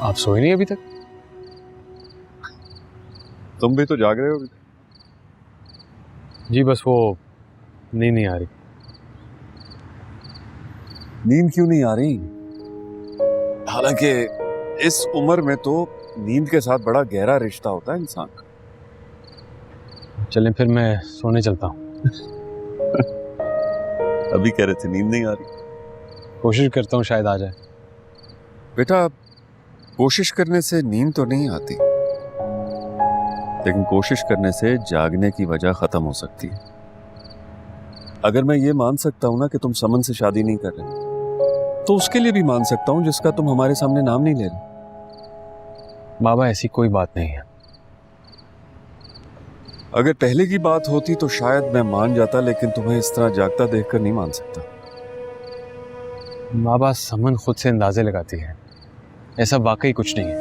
आप सोए नहीं अभी तक? तुम भी तो जाग रहे हो अभी तक। जी बस वो नींद नहीं आ रही। नींद क्यों नहीं आ रही? हालांकि इस उम्र में तो नींद के साथ बड़ा गहरा रिश्ता होता है इंसान का। चलें फिर मैं सोने चलता हूँ। अभी कह रहे थे नींद नहीं आ रही। कोशिश करता हूँ शायद आ जाए। बेटा, कोशिश करने से नींद तो नहीं आती, लेकिन कोशिश करने से जागने की वजह खत्म हो सकती है। अगर मैं ये मान सकता हूं ना कि तुम समन से शादी नहीं कर रहे, तो उसके लिए भी मान सकता हूं जिसका तुम हमारे सामने नाम नहीं ले रहे। बाबा ऐसी कोई बात नहीं है। अगर पहले की बात होती तो शायद मैं मान जाता, लेकिन तुम्हें इस तरह जागता देखकर नहीं मान सकता। बाबा समन खुद से अंदाजे लगाती है, ऐसा वाकई कुछ नहीं है।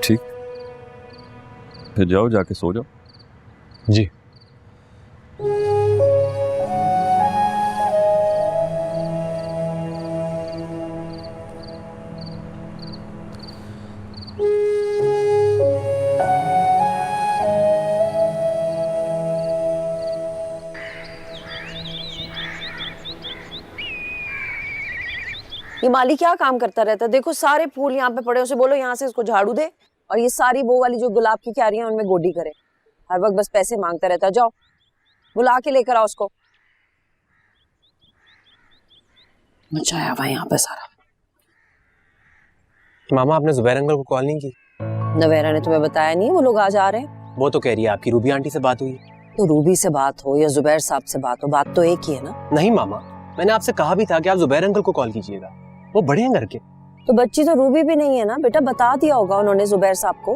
ठीक, फिर जाओ, जाके सो जाओ। जी। ये माली क्या काम करता रहता है? देखो सारे फूल यहाँ पे पड़े, उसे बोलो यहाँ से इसको झाड़ू दे, और ये सारी वो वाली जो गुलाब की क्यारियां उनमें गोडी करे। हर वक्त बस पैसे मांगता रहता है। जाओ बुला के लेकर आओ उसको। मचाया हुआ यहाँ पे सारा। मामा आपने जुबैर अंकल को कॉल नहीं की? नवेरा ने तुम्हें बताया नहीं वो लोग आज आ रहे हैं? वो तो कह रही है आपकी रूबी आंटी से बात हुई। तो रूबी से बात हो या जुबैर साहब से बात हो, बात तो एक ही है ना। नहीं मामा, मैंने आपसे कहा भी था कि आप जुबैर अंकल को कॉल कीजिएगा, वो बड़े हैं घर के। तो बच्ची तो रूबी भी नहीं है ना बेटा, बता दिया होगा उन्होंने जुबैर साहब को।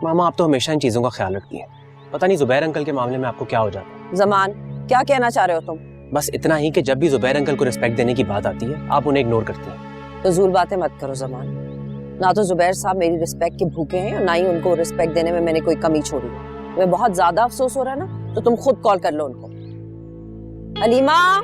मामा आप तो हमेशा इन चीजों का ख्याल रखती हैं, पता नहीं जुबैर अंकल के मामले में आपको क्या हो जाता है। जमान क्या कहना चाह रहे हो तुम? बस इतना ही कि जब भी जुबैर अंकल को रिस्पेक्ट देने की बात आती है आप उन्हें इग्नोर करती हैं। फजूल बातें मत करो जमान। ना तो जुबैर साहब मेरी रिस्पेक्ट के भूखे हैं, और ना ही उनको रिस्पेक्ट देने में मैंने कोई कमी छोड़ी है। तुम्हें बहुत ज्यादा अफसोस हो रहा है ना, तो तुम खुद कॉल कर लो उनको। अलीमा,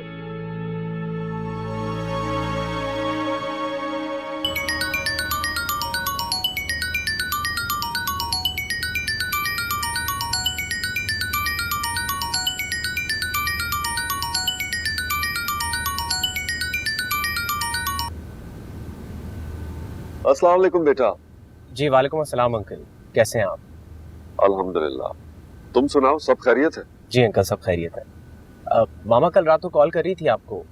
अस्सलाम वालेकुम बेटा। जी वालेकुम अस्सलाम अंकल, कैसे हैं आप? अल्हम्दुलिल्लाह, तुम सुनाओ, सब खैरियत है? जी अंकल सब खैरियत है। मामा कल रात को कॉल कर रही थी आपको,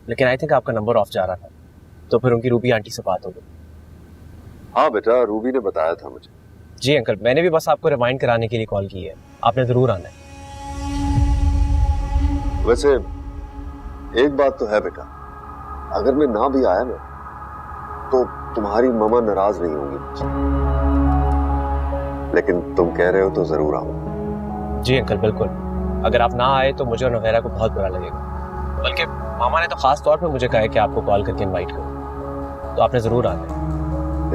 लेकिन आई थिंक आपका नंबर ऑफ जा रहा था, तो फिर उनकी रूबी आंटी से बात हो गई। हाँ बेटा, रूबी ने बताया था मुझे। जी अंकल, मैंने भी बस आपको रिमाइंड कराने के लिए कॉल की है, आपने जरूर आना है। वैसे एक बात तो है बेटा, अगर मैं ना भी आया ना तो तुम्हारी मम्मा नाराज नहीं होंगी मुझसे, लेकिन तुम कह रहे हो तो जरूर आऊंगा। जी अंकल बिल्कुल, अगर आप ना आए तो मुझे और नवेरा को बहुत बुरा लगेगा। बल्कि मामा ने तो खास तौर पे मुझे कहा है कि आपको कॉल करके इनवाइट करो, तो आपने जरूर आना है।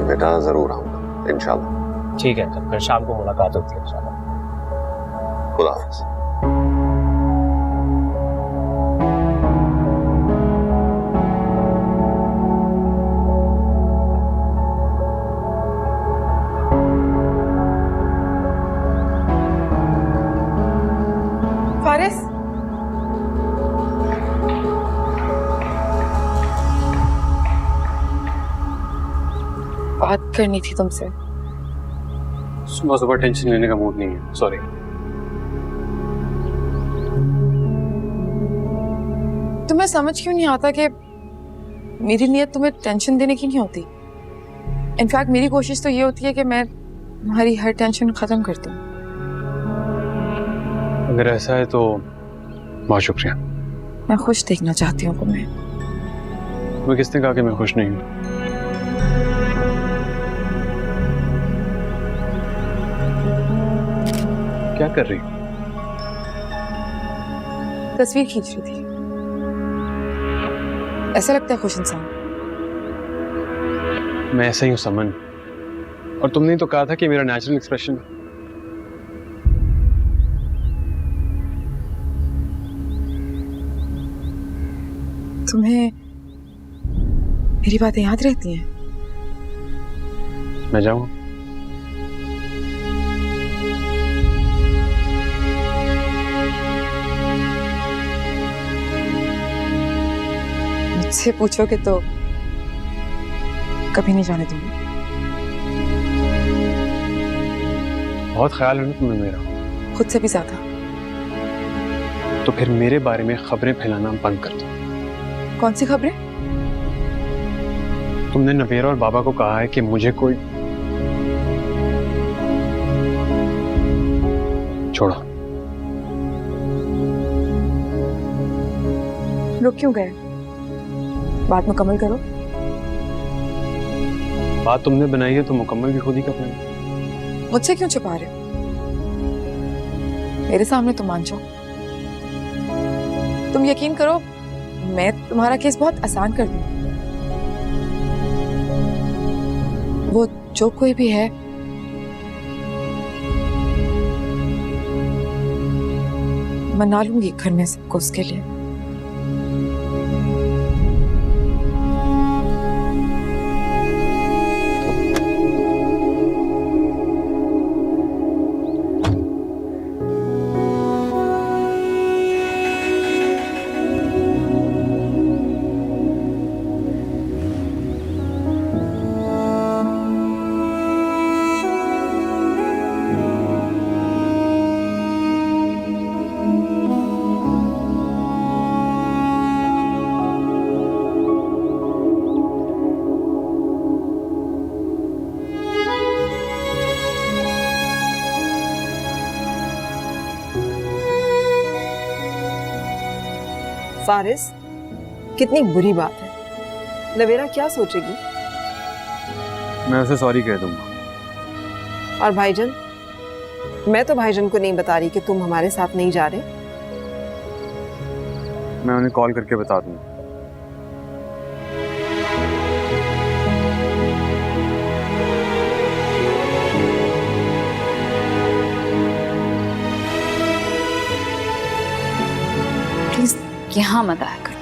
बेटा जरूर आऊंगा इंशाल्लाह। ठीक है अंकल, फिर शाम को मुलाकात होती है इंशाल्लाह। खुदा हाफिज़। फारिस, बात करनी थी तुमसे। सुबह सुबह टेंशन लेने का मूड नहीं है, सॉरी। तुम्हें समझ क्यों नहीं आता कि मेरी नीयत तुम्हें टेंशन देने की नहीं होती। इनफैक्ट मेरी कोशिश तो ये होती है कि मैं तुम्हारी हर टेंशन खत्म कर दूं। अगर ऐसा है तो बहुत शुक्रिया। मैं खुश देखना चाहती हूँ तुम्हें। तुम्हें किसने कहा कि मैं खुश नहीं हूँ? क्या कर रही? तस्वीर खींच रही थी। ऐसा लगता है खुश इंसान। मैं ऐसा ही हूँ समन, और तुमने तो कहा था कि मेरा नेचुरल एक्सप्रेशन। तुम्हें मेरी बातें याद रहती हैं? मैं जाऊँ? मुझसे पूछोगे तो कभी नहीं जाने दूंगी। बहुत ख्याल है ना तुम्हें मेरा, खुद से भी ज्यादा। तो फिर मेरे बारे में खबरें फैलाना बंद कर दो। कौन सी खबरें? तुमने नवेरा और बाबा को कहा है कि मुझे कोई छोड़ो। रुक क्यों गए? बात मुकम्मल करो। बात तुमने बनाई है तो मुकम्मल भी खुद ही करना है। मुझसे क्यों छुपा रहे हो? मेरे सामने तो मान जाओ। तुम यकीन करो, मैं तुम्हारा केस बहुत आसान कर दूंगी। वो जो कोई भी है मना लूंगी घर में सबको उसके लिए। फारिस, कितनी बुरी बात है। नवेरा क्या सोचेगी? मैं उसे सॉरी कह दूंगा। और भाईजान? मैं तो भाईजान को नहीं बता रही कि तुम हमारे साथ नहीं जा रहे। मैं उन्हें कॉल करके बता दूंगा। प्लीज यहाँ मत आया करो।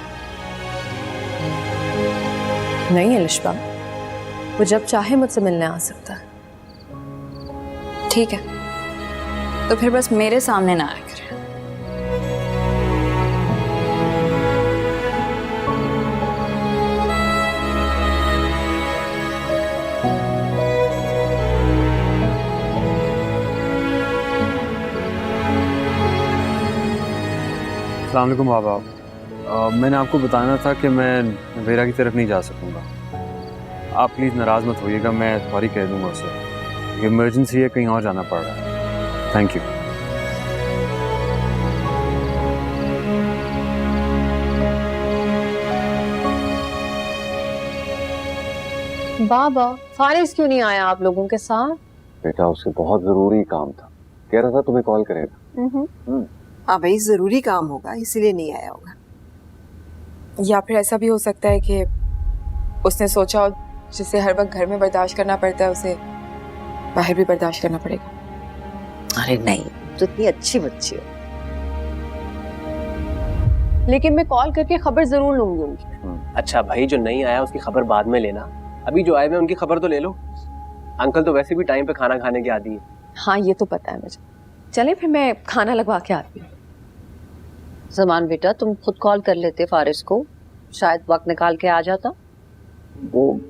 नहीं अलिशबा, वो जब चाहे मुझसे मिलने आ सकता है। ठीक है, तो फिर बस मेरे सामने ना आया करे। अस्सलाम वालेकुम बाबा। मैंने आपको बताना था कि मैं नवेरा की तरफ नहीं जा सकूंगा। आप प्लीज़ नाराज़ मत होइएगा, मैं सॉरी कह दूंगा उसे। इमरजेंसी है, कहीं और जाना पड़ रहा है। Thank you. बाबा, फारिस क्यों नहीं आया आप लोगों के साथ? बेटा उससे बहुत जरूरी काम था, कह रहा था तुम्हें कॉल करेगा। हाँ भाई, जरूरी काम होगा इसीलिए नहीं आया होगा। या फिर ऐसा भी हो सकता है कि उसने सोचा हो जिसे हर वक्त घर में बर्दाश्त करना पड़ता है उसे बाहर भी बर्दाश्त करना पड़ेगा। अरे नहीं, तो इतनी अच्छी बच्ची हो। लेकिन मैं कॉल करके खबर जरूर लूंगी उनकी। अच्छा भाई, जो नहीं आया उसकी खबर बाद में लेना, अभी जो आए हुए उनकी खबर तो ले लो। अंकल तो वैसे भी टाइम पे खाना खाने की आदी है। हाँ, ये तो पता है मुझे। चले फिर मैं खाना लगवा के आती हूँ। जमान बेटा, तुम खुद कॉल कर लेते फारिस को, शायद वक्त निकाल के आ जाता। वो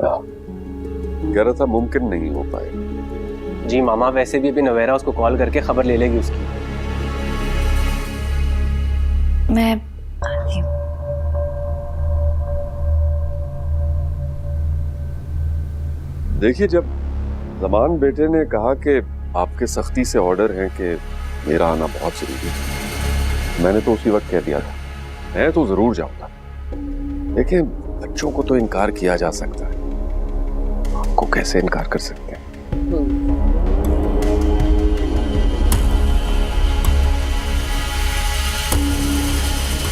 कह रहा था मुमकिन नहीं हो पाए। जी मामा, वैसे भी अभी नवेरा उसको कॉल करके खबर ले लेगी उसकी। मैं आती हूँ। देखिए, जब जमान बेटे ने कहा कि आपके सख्ती से ऑर्डर है कि मेरा आना बहुत जरूरी है, मैंने तो उसी वक्त कह दिया था मैं तो जरूर जाऊंगा। देखिए, बच्चों को तो इनकार किया जा सकता है, आपको कैसे इनकार कर सकते हैं?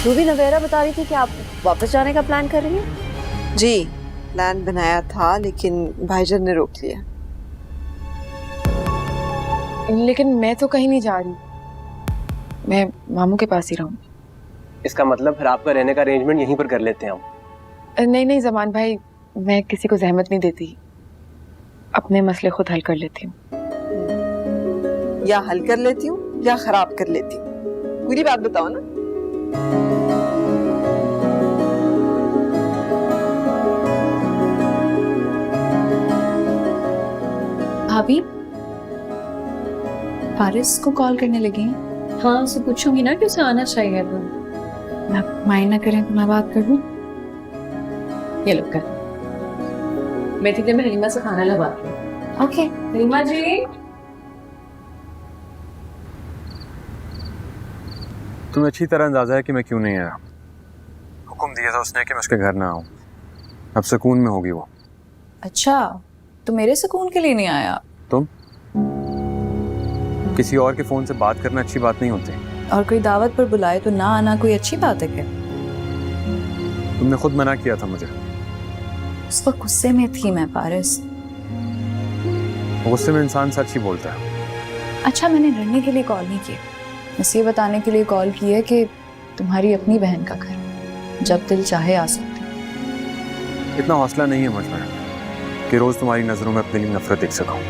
तू भी नवेरा बता रही थी कि आप वापस जाने का प्लान कर रही हैं? जी, प्लान बनाया था लेकिन भाईजान ने रोक लिया। लेकिन मैं तो कहीं नहीं जा रही, मैं मामू के पास ही रहूंगी। इसका मतलब फिर आपका रहने का अरेंजमेंट यहीं पर कर लेते हैं हम। नहीं नहीं जमान भाई, मैं किसी को जहमत नहीं देती, अपने मसले खुद हल कर लेती हूँ। या हल कर लेती हूँ या खराब कर लेती हूँ, पूरी बात बताओ ना। भाभी फारिस को कॉल करने लगी हैं। हाँ उसे पूछूंगी ना कि उसे आना चाहिए तो मैं माइंड ना करें तो मैं बात कर लूं। ये लो कर मैं थी मैं हरीमा से खाना लगवाती हूँ। ओके हरीमा जी। तुम्हें अच्छी तरह अंदाजा है कि मैं क्यों नहीं आया। हुक्म दिया था उसने कि मैं उसके घर ना आऊं। अब सुकून में होगी वो। अच्छा तो मेरे सुकून के लिए नहीं आया? तुम किसी और के फोन से बात करना अच्छी बात नहीं होती। और कोई दावत पर बुलाए तो ना आना कोई अच्छी बात है क्या? तुमने खुद मना किया था मुझे। उस वक्त गुस्से में थी मैं पारिस। गुस्से में इंसान सच ही बोलता है। अच्छा मैंने लड़ने के लिए कॉल नहीं किया, बस ये बताने के लिए कॉल की है कि तुम्हारी अपनी बहन का घर, जब दिल चाहे आ सकते। इतना हौसला नहीं है मुझ में कि रोज तुम्हारी नजरों में अपने लिए नफरत देख सकूं।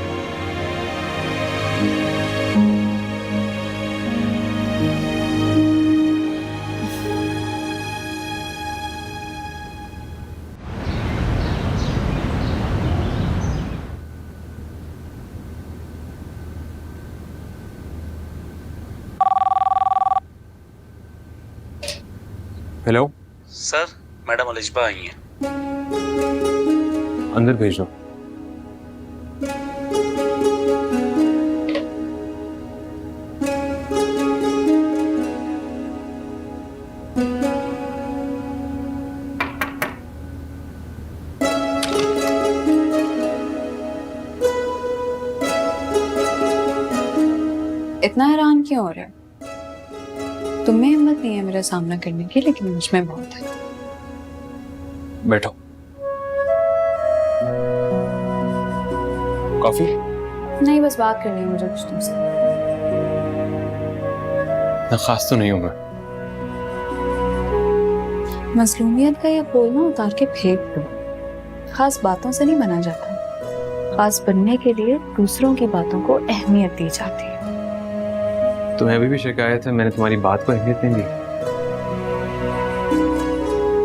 हेलो सर, मैडम अलिशबा आई हैं। अंदर भेजो। इतना हैरान क्यों हो रहे हो? तुम्हें हिम्मत नहीं है मेरा सामना करने की, लेकिन मुझ में बहुत है। बैठो। कॉफी? नहीं बस बात करनी है मुझे कुछ तुमसे। ना खास तो नहीं हूं मैं। मजलूमियत का ये पोल ना उतार के फेंक दो। खास बातों से नहीं बना जाता, खास बनने के लिए दूसरों की बातों को अहमियत दी जाती है। तुम्हें अभी भी शिकायत है मैंने तुम्हारी बात को अहमियत नहीं दी?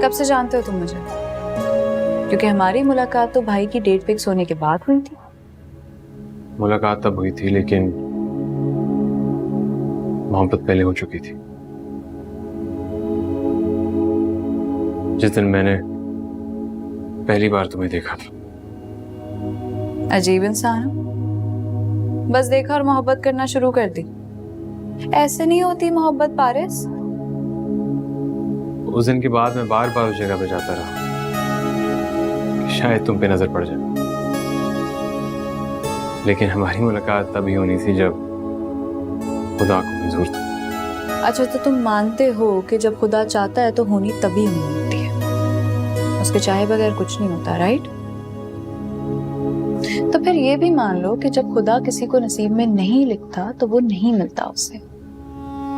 कब से जानते हो तुम मुझे? क्योंकि हमारी मुलाकात तो भाई की डेट फिक्स होने के बाद हुई थी। मुलाकात तब हुई थी लेकिन मोहब्बत पहले हो चुकी थी। जिस दिन मैंने पहली बार तुम्हें देखा था। अजीब इंसान हो, बस देखा और मोहब्बत करना शुरू कर दी। ऐसे नहीं होती मोहब्बत पारिस। उस दिन के बाद मैं बार बार उस जगह पे जाता रहा कि शायद तुम पे नजर पड़ जाए, लेकिन हमारी मुलाकात तभी होनी थी जब खुदा को मंजूर था। अच्छा तो तुम मानते हो कि जब खुदा चाहता है तो होनी तभी होती है, उसके चाहे बगैर कुछ नहीं होता, राइट? तो फिर ये भी मान लो कि जब खुदा किसी को नसीब में नहीं लिखता तो वो नहीं मिलता उसे,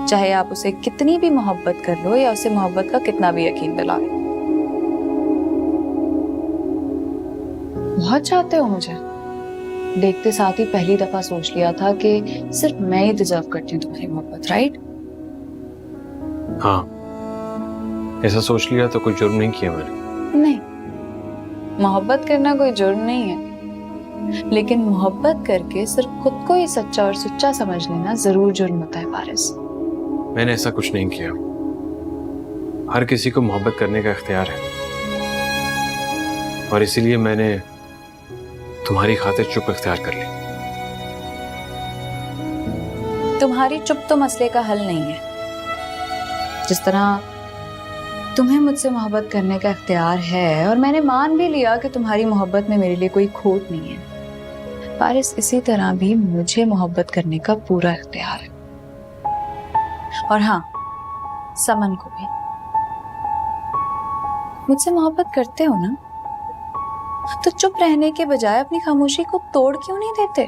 चाहे आप उसे कितनी भी मोहब्बत कर लो या उसे मोहब्बत का कितना भी यकीन दिला लो। बहुत चाहते हो मुझे, देखते साथ ही पहली दफा सोच लिया था कि सिर्फ मैं ही डिजर्व करती हूँ तुम्हारी मोहब्बत, राइट? हाँ, ऐसा सोच लिया तो कोई जुर्म नहीं किया मैंने। नहीं, मोहब्बत करना कोई जुर्म नहीं है, लेकिन मोहब्बत करके सिर्फ खुद को ही सच्चा और सुच्चा समझ लेना जरूर जुर्म होता है पारिस। मैंने ऐसा कुछ नहीं किया। हर किसी को मोहब्बत करने का इख्तियार है और इसीलिए मैंने तुम्हारी खातिर चुप इख्तियार कर ली। तुम्हारी चुप तो मसले का हल नहीं है। जिस तरह तुम्हें मुझसे मोहब्बत करने का इख्तियार है और मैंने मान भी लिया कि तुम्हारी मोहब्बत में मेरे लिए कोई खोट नहीं है, पारिस इसी तरह भी मुझे मोहब्बत करने का पूरा इख्तियार है। और हाँ, समन को भी। मुझसे मोहब्बत करते हो ना, तो चुप रहने के बजाय अपनी खामोशी को तोड़ क्यों नहीं देते?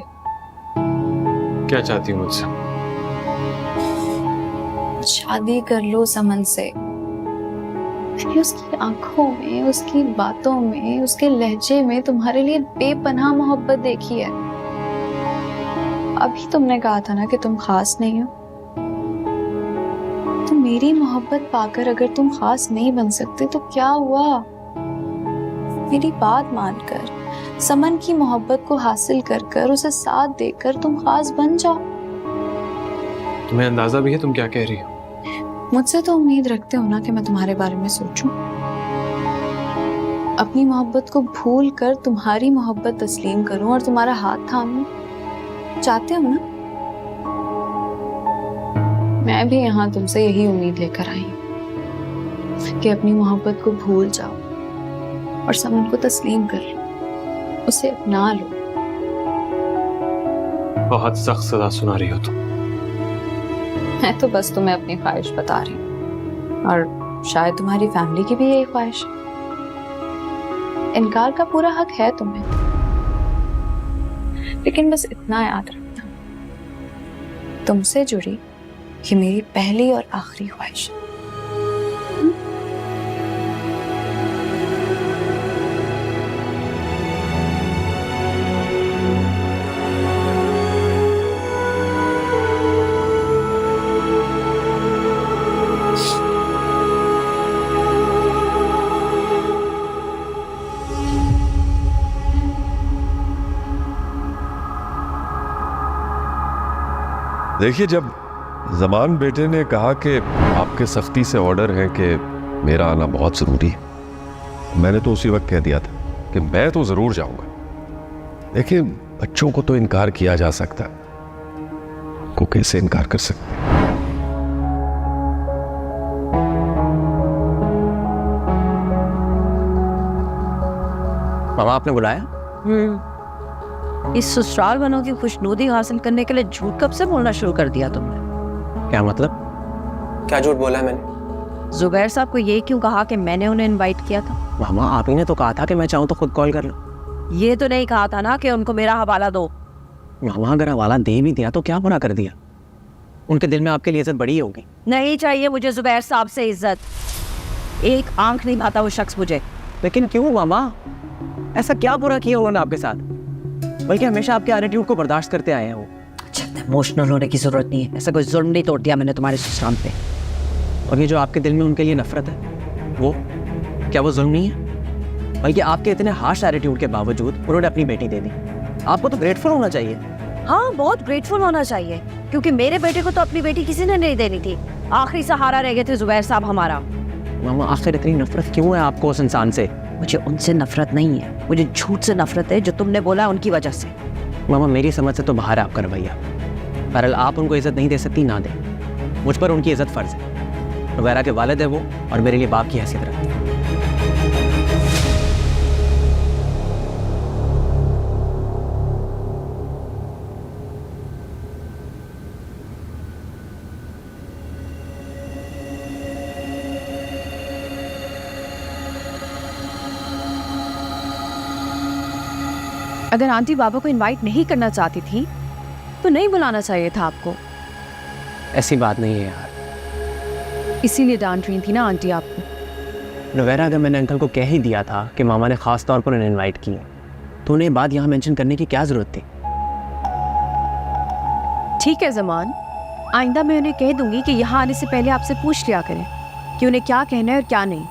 क्या चाहती हो मुझसे? शादी कर लो समन से, मैंने उसकी आंखों में, उसकी बातों में, उसके लहजे में तुम्हारे लिए बेपनाह मोहब्बत देखी है। अभी तुमने कहा था ना कि तुम खास नहीं हो, तो मेरी मोहब्बत पाकर अगर तुम खास नहीं बन सकते तो क्या हुआ? मेरी बात मानकर, समन की मोहब्बत को हासिल कर उसे साथ देकर तुम खास बन जाओ। तुम्हें अंदाजा भी है तुम क्या कह रही हो? मुझसे तो उम्मीद रखते हो ना कि मैं तुम्हारे बारे में सोचूं, अपनी मोहब्बत को भूल कर तुम्हारी मोहब्बत तस्लीम करूं और तुम्हारा हाथ थामूं। चाहते हो ना? मैं भी यहाँ तुमसे यही उम्मीद लेकर आई हूं कि अपनी मोहब्बत को भूल जाओ और समन को तस्लीम कर लो, उसे अपना लो। बहुत सख्त सजा सुना रही हो तुम। मैं तो बस तुम्हें अपनी ख्वाहिश बता रही हूँ, और शायद तुम्हारी फैमिली की भी यही ख्वाहिश है। इनकार का पूरा हक है तुम्हें, लेकिन बस इतना याद रखना, तुमसे जुड़ी ये मेरी पहली और आखिरी ख्वाहिश है। देखिए, जब जमान बेटे ने कहा कि आपके सख्ती से ऑर्डर है कि मेरा आना बहुत ज़रूरी है, मैंने तो उसी वक्त कह दिया था कि मैं तो ज़रूर जाऊंगा। देखिए, बच्चों को तो इनकार किया जा सकता है, को कैसे इनकार कर सकते हैं? मामा आपने बुलाया? इस ससुराल वालों की खुशनुदी हासिल करने के लिए झूठ कब से बोलना शुरू कर दिया तुमने? क्या मतलब? क्या झूठ बोला है मैंने? जुबैर साहब को ये क्यों कहा कि मैंने उन्हें इनवाइट किया था? मामा आप ही ने तो कहा था कि मैं चाहूँ तो खुद कॉल कर लो। ये तो नहीं कहा था ना कि उनको मेरा हवाला दो। मामा अगर हवाला दे भी दिया तो क्या बुरा कर दिया? उनके दिल में आपके लिए इज्जत बड़ी होगी। नहीं चाहिए मुझे जुबैर साहब से इज्जत, एक आंख नहीं भाता वो शख्स मुझे। लेकिन क्यों मामा? ऐसा क्या बुरा किया उन्होंने आपके साथ? बल्कि हमेशा आपके एटीट्यूड को बर्दाश्त करते आए हैं वो। अच्छा, इमोशनल होने की जरूरत नहीं है, ऐसा कोई जुल्म नहीं तोड़ दिया मैंने तुम्हारे ससुराल पे। और ये जो आपके दिल में उनके लिए नफरत है, वो क्या वो जुल्म नहीं है? बल्कि आपके इतने हार्श एटीट्यूड के बावजूद उन्होंने अपनी बेटी दे दी। आपको तो ग्रेटफुल होना चाहिए। हाँ, बहुत ग्रेटफुल होना चाहिए, क्योंकि मेरे बेटे को तो अपनी बेटी किसी ने नहीं देनी थी। आखिरी सहारा रह गए थे जुबैर साहब हमारा। मामा आखिर इतनी नफरत क्यों है आपको उस इंसान से? मुझे उनसे नफरत नहीं है, मुझे झूठ से नफरत है, जो तुमने बोला है उनकी वजह से। मामा मेरी समझ से तो बाहर है आपका रवैया। बहरहाल आप उनको इज्जत नहीं दे सकती, ना दें। मुझ पर उनकी इज्जत फर्ज है। नुबैरा के वालिद है वो, और मेरे लिए बाप की हैसियत रखते हैं। अगर आंटी बाबा को इनवाइट नहीं करना चाहती थी तो नहीं बुलाना चाहिए था आपको। ऐसी बात नहीं है यार। इसीलिए डांट रही थी ना आंटी आपको। नुबैरा, अगर मैंने अंकल को कह ही दिया था कि मामा ने खास तौर पर उन्हें इनवाइट किया, तो उन्हें बात यहाँ मेंशन करने की क्या जरूरत थी? ठीक है जमान, आइंदा मैं उन्हें कह दूंगी कि यहाँ आने से पहले आपसे पूछ लिया करें कि उन्हें क्या कहना है और क्या नहीं।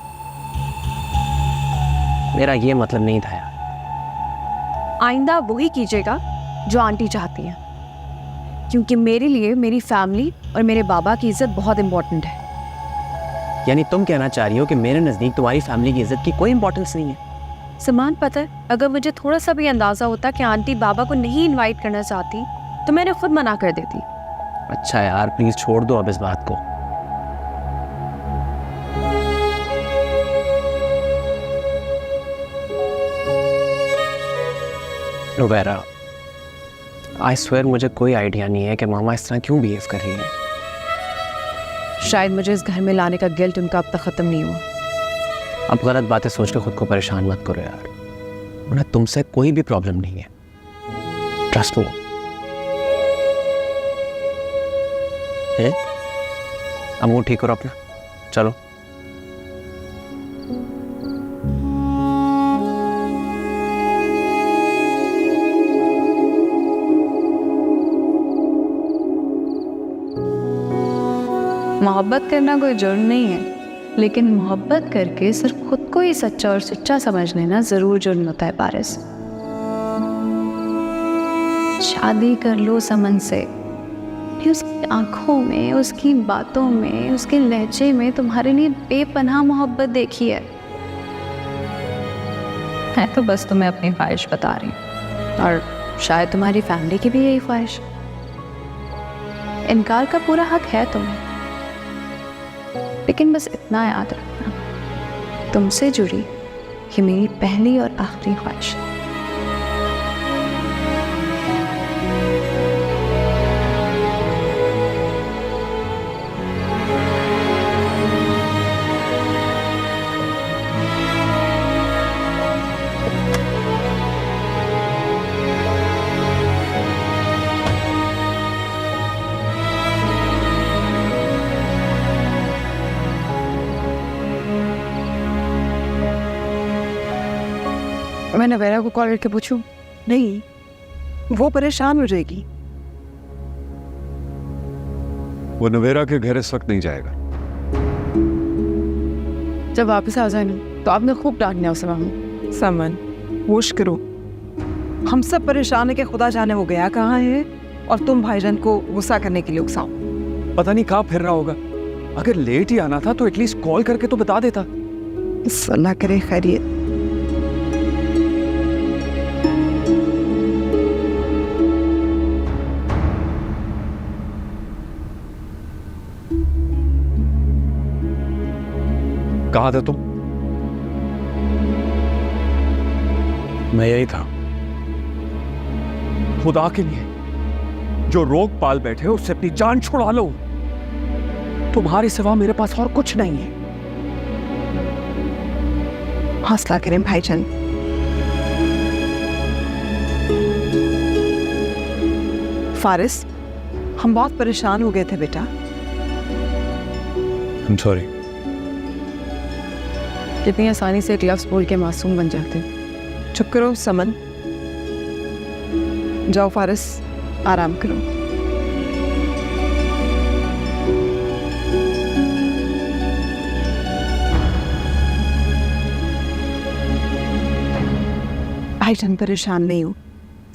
मेरा ये मतलब नहीं था यार। आइंदा वही कीजिएगा जो आंटी चाहती हैं, क्योंकि मेरे लिए मेरी फैमिली और मेरे बाबा की इज्जत बहुत इंपॉर्टेंट है। यानी तुम कहना चाह रही हो कि मेरे नज़दीक तुम्हारी फैमिली की इज्जत की कोई इंपॉर्टेंस नहीं है? समान, पता है, अगर मुझे थोड़ा सा भी अंदाजा होता कि आंटी बाबा को नहीं इनवाइट करना चाहती तो मैंने खुद मना कर देती। अच्छा यार, प्लीज छोड़ दो अब इस बात को। नुबैरा, आई स्वेयर मुझे कोई आइडिया नहीं है कि मामा इस तरह क्यों बिहेव कर रही है। शायद मुझे इस घर में लाने का गिल्ट उनका अब तक खत्म नहीं हुआ। अब गलत बातें सोच के खुद को परेशान मत करो यार। उन्हें तुमसे कोई भी प्रॉब्लम नहीं है, ट्रस्ट मी। अब मुंह ठीक करो अपना, चलो। मोहब्बत करना कोई जुर्म नहीं है, लेकिन मोहब्बत करके सिर्फ खुद को ही सच्चा और सच्चा समझ लेना जरूर जुर्म होता है पारस। शादी कर लो समन से, भी उसकी आंखों में, उसकी बातों में, उसके लहजे में तुम्हारे लिए बेपनाह मोहब्बत देखी है। मैं तो बस तुम्हें अपनी ख्वाहिश बता रही हूँ, और शायद तुम्हारी फैमिली की भी यही ख्वाहिश। इनकार का पूरा हक है तुम्हें, लेकिन बस इतना याद रखना, तुमसे जुड़ी ये मेरी पहली और आखिरी ख्वाहिश है। मैं नवेरा को कॉल करके पूछूं? नहीं, वो परेशान हो जाएगी। वो नवेरा के घर इस वक्त नहीं जाएगा। जब वापस आ जाए ना तो आपने खूब डांटना उसे मामू। समन, होश करो। हम सब परेशान है कि खुदा जाने वो गया कहाँ है, और तुम भाईजान को गुस्सा करने के लिए उकसाओ। पता नहीं कहाँ फिर रहा होगा। अगर लेट ही आना था तो एटलीस्ट कॉल करके तो बता देता। बस अल्लाह करे खैरियत। कहाँ थे तुम? मैं यही था। खुदा के लिए जो रोग पाल बैठे हो उससे अपनी जान छुड़ा लो। तुम्हारे सिवा मेरे पास और कुछ नहीं है। हौसला करें भाईजान। फारिस, हम बहुत परेशान हो गए थे बेटा। I'm sorry। कितनी आसानी से एक लफ्ज़ बोल के मासूम बन जाते। चुप करो समन। जाओ फारिस, आराम करो। भाईजान परेशान नहीं हो,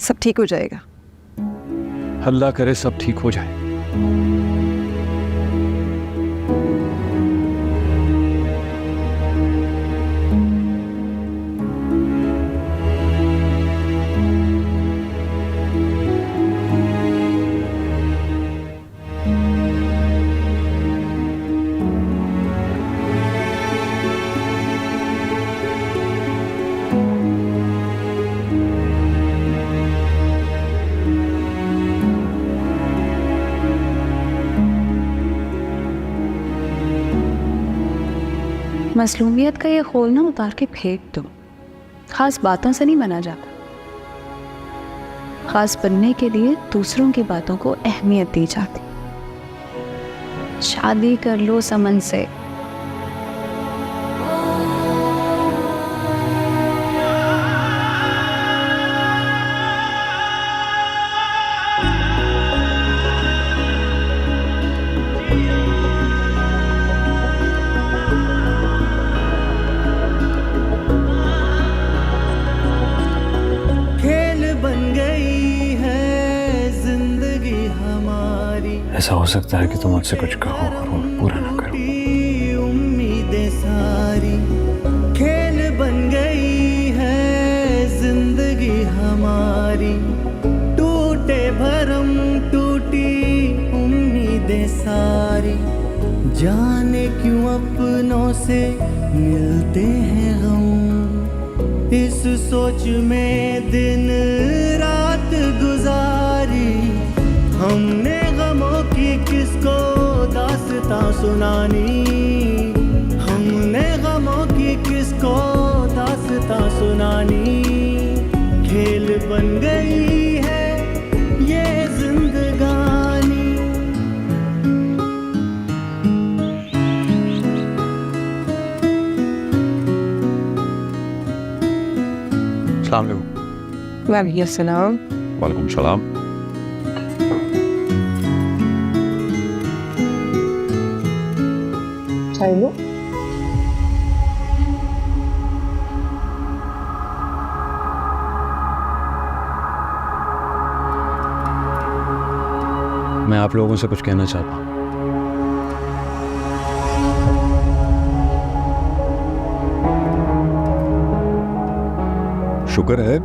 सब ठीक हो जाएगा। अल्लाह करे सब ठीक हो जाए। मसलूमियत का ये खोल ना उतार के फेंक दो। खास बातों से नहीं बना जाता, खास बनने के लिए दूसरों की बातों को अहमियत दी जाती। शादी कर लो समन से। ऐसा हो सकता है कि तुम मुझसे कुछ कहो और वो पूरा ना करो। उम्मीदें सारी खेल बन गई है जिंदगी हमारी, टूटे भरम टूटी उम्मीदें सारी, जाने क्यों अपनों से मिलते हैं गम, इस सोच में दिन रात गुजारी। हमने गमों की किसको दास्तां सुनानी, हमने गमों की किसको दास्तां सुनानी। खेल बन गई है ये जिंदगानी। अस्सलाम वालेकुम। वालेकुम वालेकुम सलाम। चलो मैं आप लोगों से कुछ कहना चाहता हूँ। शुक्र है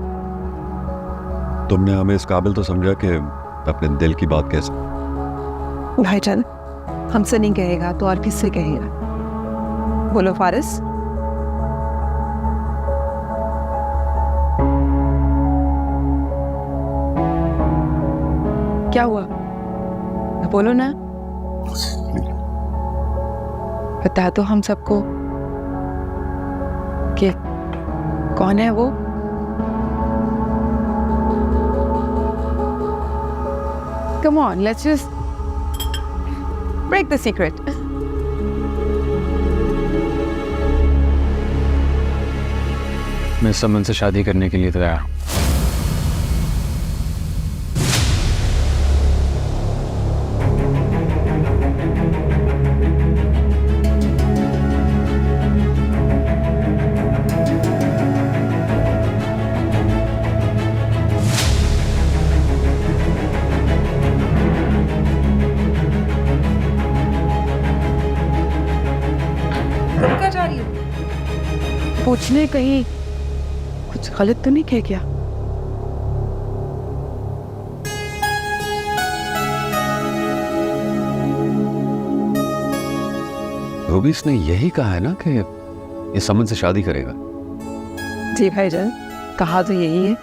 तुमने हमें इस काबिल तो समझा कि अपने दिल की बात कह सको। भाईजान हमसे नहीं कहेगा तो और किससे कहेगा? बोलो फारिस। क्या हुआ? बोलो ना, बता दो हम सबको कि कौन है वो। Come on, let's just break the secret. मैं समन से शादी करने के लिए तैयार हूँ। पूछने कहीं कुछ गलत तो नहीं कह क्या? रूबीस ने यही कहा है ना कि ये समन से शादी करेगा। जी भाईजान, कहा तो यही है।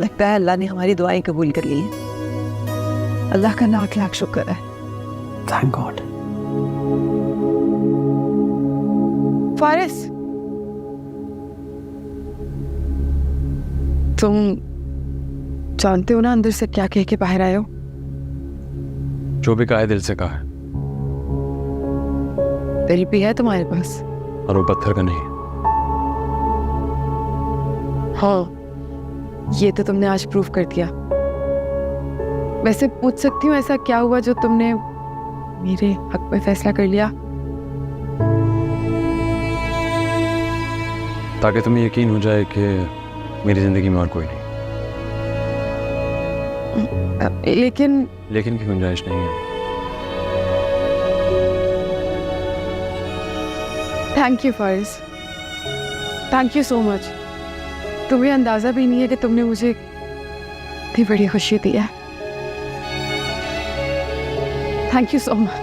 लगता है अल्लाह ने हमारी दुआएं कबूल कर ली हैं। अल्लाह का लाख लाख शुक्र है। Thank God. फारिस, तुम जानते हो ना अंदर से क्या कह के बाहर आए हो? जो भी कहा है दिल से कहा है, दिल भी है तुम्हारे पास? और वो पत्थर का नहीं। हाँ, ये तो तुमने आज प्रूव कर दिया। वैसे पूछ सकती हूँ ऐसा क्या हुआ जो तुमने मेरे हक में फैसला कर लिया? ताकि तुम्हें यकीन हो जाए कि मेरी जिंदगी में और कोई नहीं। लेकिन की गुंजाइश नहीं है। Thank you Faris, thank you so much. तुम्हें अंदाजा भी नहीं है कि तुमने मुझे इतनी बड़ी खुशी दी है। Thank you so much.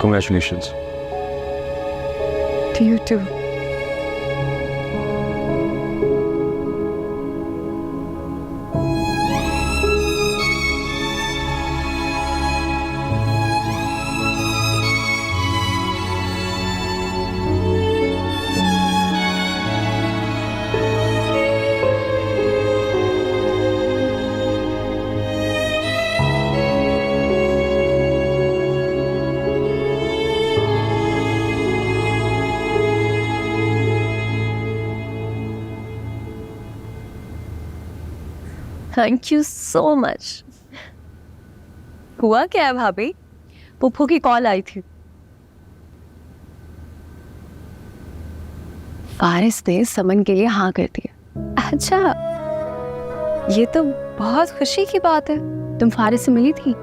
Congratulations. To you too. Thank you so much. हुआ क्या है भाभी? पुप्पू की कॉल आई थी। फारिस ने समन के लिए हाँ कर दिया। अच्छा, ये तो बहुत खुशी की बात है। तुम फारिस से मिली थी?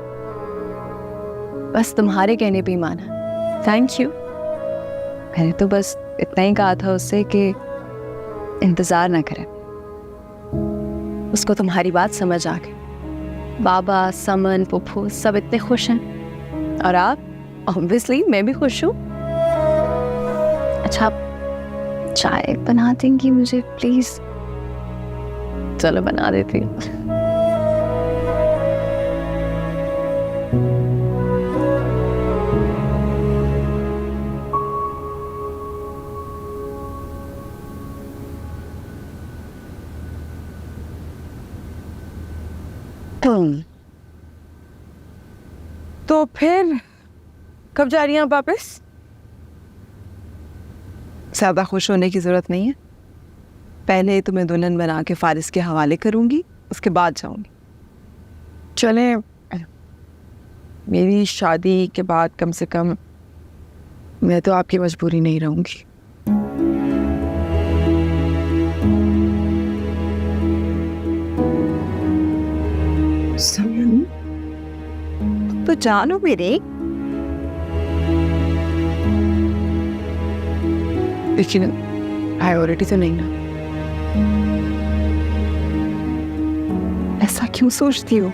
बस तुम्हारे कहने पे ही माना। Thank you. मैंने तो बस इतना ही कहा था उससे कि इंतजार ना करें। उसको तुम्हारी बात समझ आ गई। बाबा, समन, पुप्पू सब इतने खुश हैं। और आप? ऑब्वियसली मैं भी खुश हूँ। अच्छा, चाय बना देंगी मुझे प्लीज? चलो बना देती हूँ। तो फिर कब जा रही हैं आप वापस? ज्यादा खुश होने की जरूरत नहीं है। पहले तुम्हें दुल्हन बना के फारिस के हवाले करूंगी, उसके बाद जाऊंगी। चले, मेरी शादी के बाद कम से कम मैं तो आपकी मजबूरी नहीं रहूंगी। तो जानो मेरे, लेकिन प्रायोरिटी तो नहीं ना। ऐसा क्यों सोचती हो?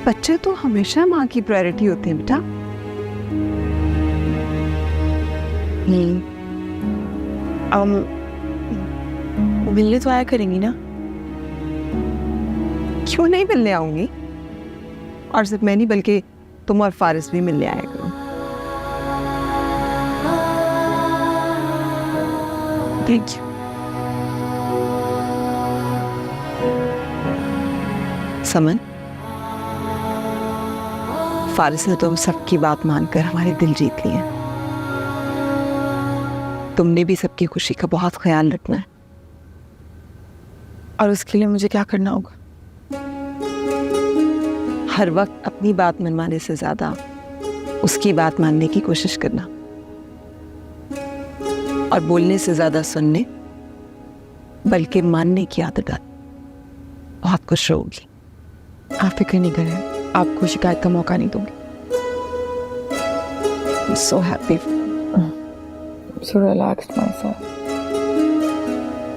बच्चे तो हमेशा माँ की प्रायोरिटी होते हैं बेटा। मिलने तो आया करेंगी ना? क्यों नहीं मिलने आऊंगी? और सिर्फ मैं नहीं बल्कि तुम और फारिस भी मिलने आया करो। Thank you. समन, फारिस ने तो सबकी बात मानकर हमारे दिल जीत लिए। तुमने भी सबकी खुशी का बहुत ख्याल रखना है। और उसके लिए मुझे क्या करना होगा? हर वक्त अपनी बात मनवाने से ज्यादा उसकी बात मानने की कोशिश करना, और बोलने से ज्यादा सुनने बल्कि मानने की आदत डाल। बहुत खुश रहोगी। आप फिक्र नहीं करें, आपको शिकायत का मौका नहीं दूंगी। So happy, so relaxed my self.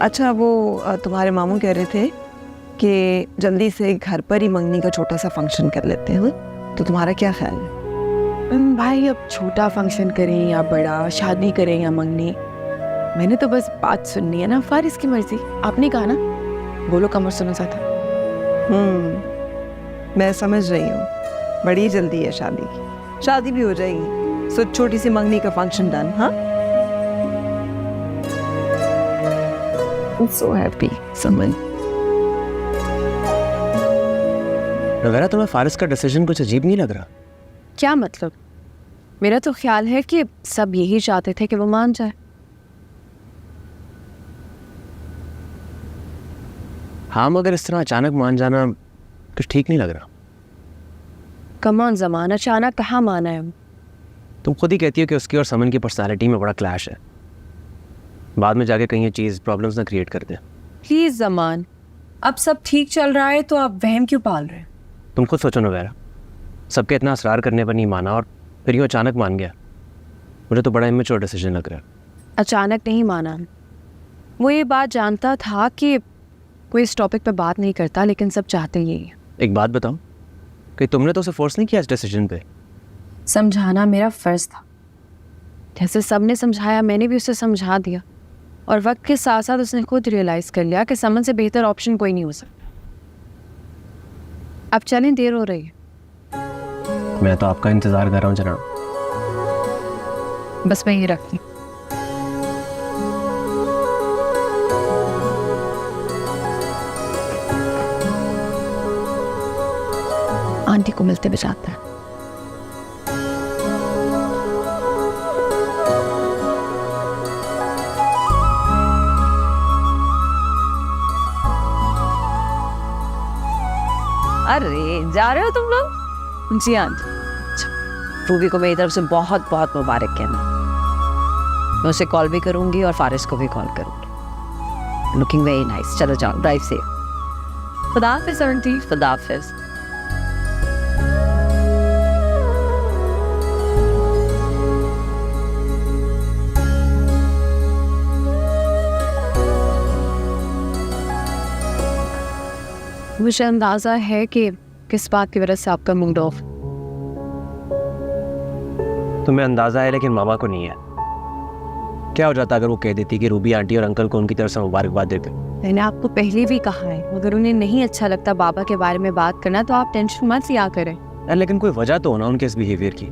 अच्छा, वो तुम्हारे मामू कह रहे थे कि जल्दी से घर पर ही मंगनी का छोटा सा फंक्शन कर लेते हैं, तो तुम्हारा क्या ख्याल है? भाई, अब छोटा फंक्शन करें या बड़ा, शादी करें या मंगनी, मैंने तो बस बात सुननी है ना। फारिस की मर्जी। आपने कहा ना, बोलो कमर सुनो साथा। मैं समझ रही हूँ, बड़ी जल्दी है शादी की। शादी भी हो जाएगी, सो छोटी सी मंगनी का फंक्शन डन। हाँ, सो हैप्पी समन। वगैरह तुम्हें फारिस का डिसीजन कुछ अजीब नहीं लग रहा? क्या मतलब? मेरा तो ख्याल है कि सब यही चाहते थे कि वो मान जाए। हाँ, मगर इस तरह अचानक मान जाना कुछ ठीक नहीं लग रहा। कमान जमान, अचानक कहाँ माना है? तुम खुद ही कहती हो कि उसकी और समन की पर्सनालिटी में बड़ा क्लैश है। बाद में जाके कहीं ये चीज़ प्रॉब्लम्स ना क्रिएट कर दे। प्लीज जमान, अब सब ठीक चल रहा है तो आप वहम क्यों पाल रहे हैं? तुम खुद सोचो नवैरा, सबके इतना असरार करने पर नहीं माना और फिर यूँ अचानक मान गया। मुझे तो बड़ा इमेच्योर डिसीजन लग रहा है। अचानक नहीं माना, वो ये बात जानता था कि कोई इस टॉपिक पे बात नहीं करता, लेकिन सब चाहते यही है। एक बात बताओ कि तुमने तो उसे फोर्स नहीं किया इस डिसीजन पे? समझाना मेरा फर्ज था। जैसे सबने समझाया, मैंने भी उसे समझा दिया, और वक्त के साथ साथ उसने खुद रियलाइज़ कर लिया कि समन से बेहतर ऑप्शन कोई नहीं हो सकता। अब चलें, देर हो रही है। मैं तो आपका इंतज़ार कर रहा हूँ जनाब। बस मैं ये रखती हूँ। आंटी को मिलते बचाता है। अरे जा रहे हो तुम लोग? जी आंटी। रूबी को मेरी तरफ से बहुत बहुत मुबारक कहना। मैं उसे कॉल भी करूंगी और फारिस को भी कॉल करूंगी। Looking very nice. चलो जाओ, ड्राइव सेफ। खुदा हाफिज़ आंटी। खुदा हाफिज़। मुझे अंदाज़ा है कि किस बात की वजह से आपका मूड ऑफ। तुम्हें अंदाज़ा है लेकिन मामा को नहीं है। क्या हो जाता अगर वो कह देती कि रूबी आंटी और अंकल को उनकी तरफ से मुबारकबाद देते? मैंने आपको पहले भी कहा है, अगर उन्हें नहीं अच्छा लगता बाबा के बारे में बात करना तो आप टेंशन मत लिया करें। लेकिन कोई वजह तो हो ना उनके इस बिहेवियर की।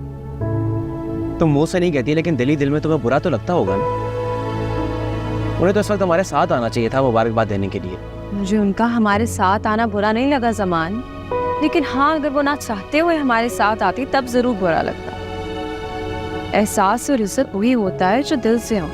तुम मुंह से नहीं कहती, लेकिन दिल ही दिल में तुम्हें बुरा तो लगता होगा ना। उन्हें तो इस वक्त हमारे साथ आना चाहिए था मुबारकबाद देने के लिए। मुझे उनका हमारे साथ आना बुरा नहीं लगा जमान, लेकिन हाँ, अगर वो ना चाहते हुए हमारे साथ आती तब जरूर बुरा लगता। एहसास और इज्जत वही होता है जो दिल से हो।